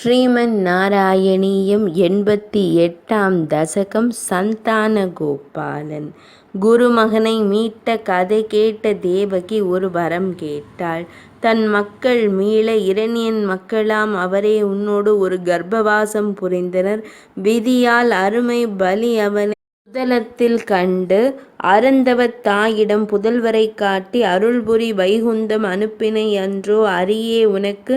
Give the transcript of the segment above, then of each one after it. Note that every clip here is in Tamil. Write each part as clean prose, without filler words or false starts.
ஸ்ரீமன் நாராயணீயம் 88ஆம் தசகம் சந்தான கோபாலன். குருமகனை மீட்ட கதை கேட்ட தேவகி ஒரு வரம் கேட்டாள். தன் மக்கள் மீள இரணியன் மக்களாம் அவரே உன்னோடு ஒரு கர்ப்பவாசம் புரிந்தனர். விதியால் அருமை பலி அவனை முதலத்தில் கண்டு அருந்தவத் தாயிடம் புதல்வரை காட்டி அருள்புரி வைகுந்தம் அனுப்பினை அன்றோ அரியே உனக்கு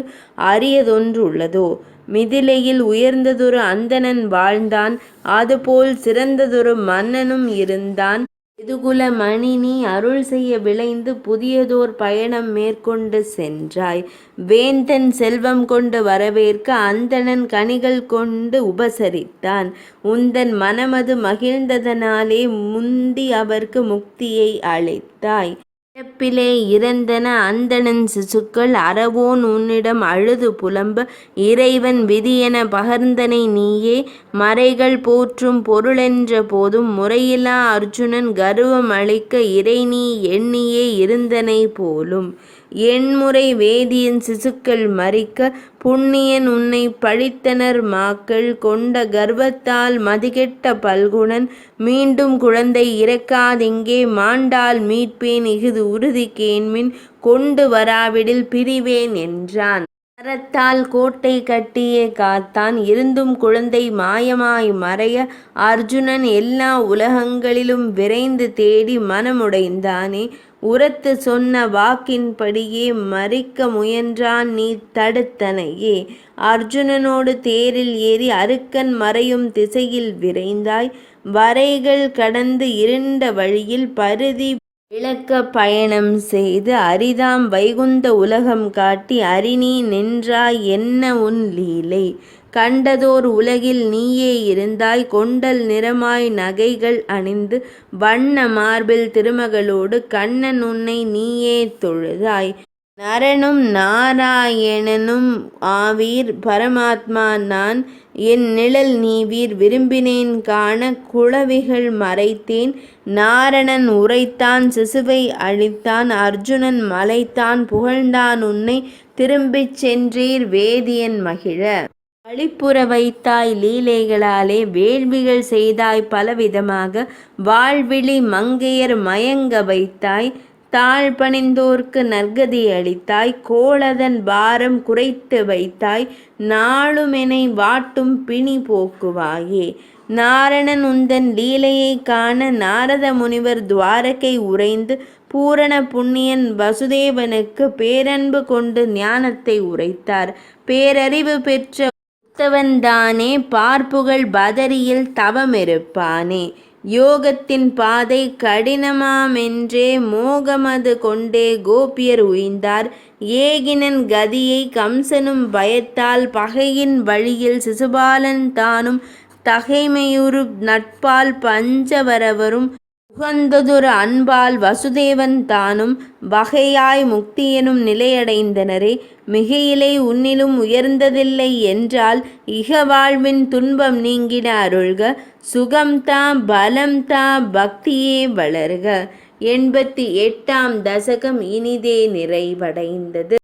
அரியதொன்றுள்ளதோ? மிதிலையில் உயர்ந்ததொரு அந்தணன் வாழ்ந்தான், அதுபோல் சிறந்ததொரு மன்னனும் இருந்தான். எதுகுல மணி நீ அருள் செய்ய விளைந்து புதியதோர் பயணம் மேற்கொண்டு சென்றாய். வேந்தன் செல்வம் கொண்டு வரவேற்க அந்தணன் கனிகள் கொண்டு உபசரித்தான். உந்தன் மனமது மகிழ்ந்ததனாலே முந்தி அவர்க்கு முக்தியை அளித்தாய். பிறப்பிலே இறந்தன அந்தணன் சிசுக்கள் அறவோன் உன்னிடம் அழுது புலம்ப இறைவன் விதியென பகர்ந்தனை நீயே. மறைகள் போற்றும் பொருளென்ற போதும் முறையிலா அர்ஜுனன் கர்வம் அளிக்க இறைநீ எண்ணியே இருந்தனை போலும். எண்முறை வேதியன் சிசுக்கள் மறிக்க புண்ணியன் உன்னை பழித்தனர் மாக்கள். கொண்ட கர்வத்தால் மதிகெட்ட பல்குணன் மீண்டும் குழந்தை இறக்காதெங்கே மாண்டால் மீட்பேன் இஃது உறுதி கேண்மின் கொண்டு வராவிடில் பிரிவேன் என்றான். மரத்தால் கோட்டை கட்டியே காத்தான், இருந்தும் குழந்தை மாயமாய் மறைய அர்ஜுனன் எல்லா உலகங்களிலும் விரைந்து தேடி மனமுடைந்தானே. உரத்து சொன்ன வாக்கின்படியே மறிக்க முயன்றான், நீ தடுத்தனையே. அர்ஜுனனோடு தேரில் ஏறி அருக்கன் மறையும் திசையில் விரைந்தாய். வரைகள் கடந்து இருண்ட வழியில் பருதி விளக்க பயணம் செய்து அரிதாம் வைகுந்த உலகம் காட்டி அரிநீ நின்றாய் என்ன உன் லீலை. கண்டதோர் உலகில் நீயே இருந்தாய், கொண்டல் நிறமாய் நகைகள் அணிந்து வண்ண மார்பில் திருமகளோடு கண்ணன் உன்னை நீயே தொழுதாய். நரனும் நாராயணனும் ஆவீர் பரமாத்மா நான், என் நிழல் நீவீர் விரும்பினேன் காண குளவிகள் மறைத்தேன். நாரணன் உரைத்தான் சிசுவை அழித்தான், அர்ஜுனன் மலைத்தான் புகழ்ந்தான் உன்னை திரும்பிச் சென்றீர் வேதியன் மகிழ. வழிப்புற வைத்தாய் லீலைகளாலே வேள்விகள் செய்தாய் பலவிதமாக, வாழ்விழி மங்கையர் மயங்க வைத்தாய். தாழ் பணிந்தோர்க்கு நற்கதி அளித்தாய், கோளதன் பாரம் குறைத்து வைத்தாய். நாளுமெனை வாட்டும் பிணி போக்குவாயே. நாரணன் உந்தன் லீலையை காண நாரத முனிவர் துவாரகை உறைந்து பூரண புண்ணியன் வசுதேவனுக்கு பேரன்பு கொண்டு ஞானத்தை உரைத்தார். பேரறிவு பெற்ற உத்தவன்தானே பார்ப்புகள் பதரியில் தவமிருப்பானே. யோகத்தின் பாதை கடினமாமென்றே மோகமது கொண்டே கோபியர் உய்ந்தார். ஏகினன் கதியை கம்சனும் பயத்தால் பகையின் வழியில் சிசுபாலன் தானும் தகைமையுறு நட்பால் பஞ்சவரவரும் உகந்ததொரு அன்பால் வசுதேவன் தானும் வகையாய் முக்தியெனும் நிலையடைந்தனரே. மிகையிலே உன்னிலும் உயர்ந்ததில்லை என்றால் இக வாழ்வின் துன்பம் நீங்கிட அருள்க. சுகம்தா பலம்தா பக்தியே வளர்க. 88ஆம் தசகம் இனிதே நிறைவடைந்தது.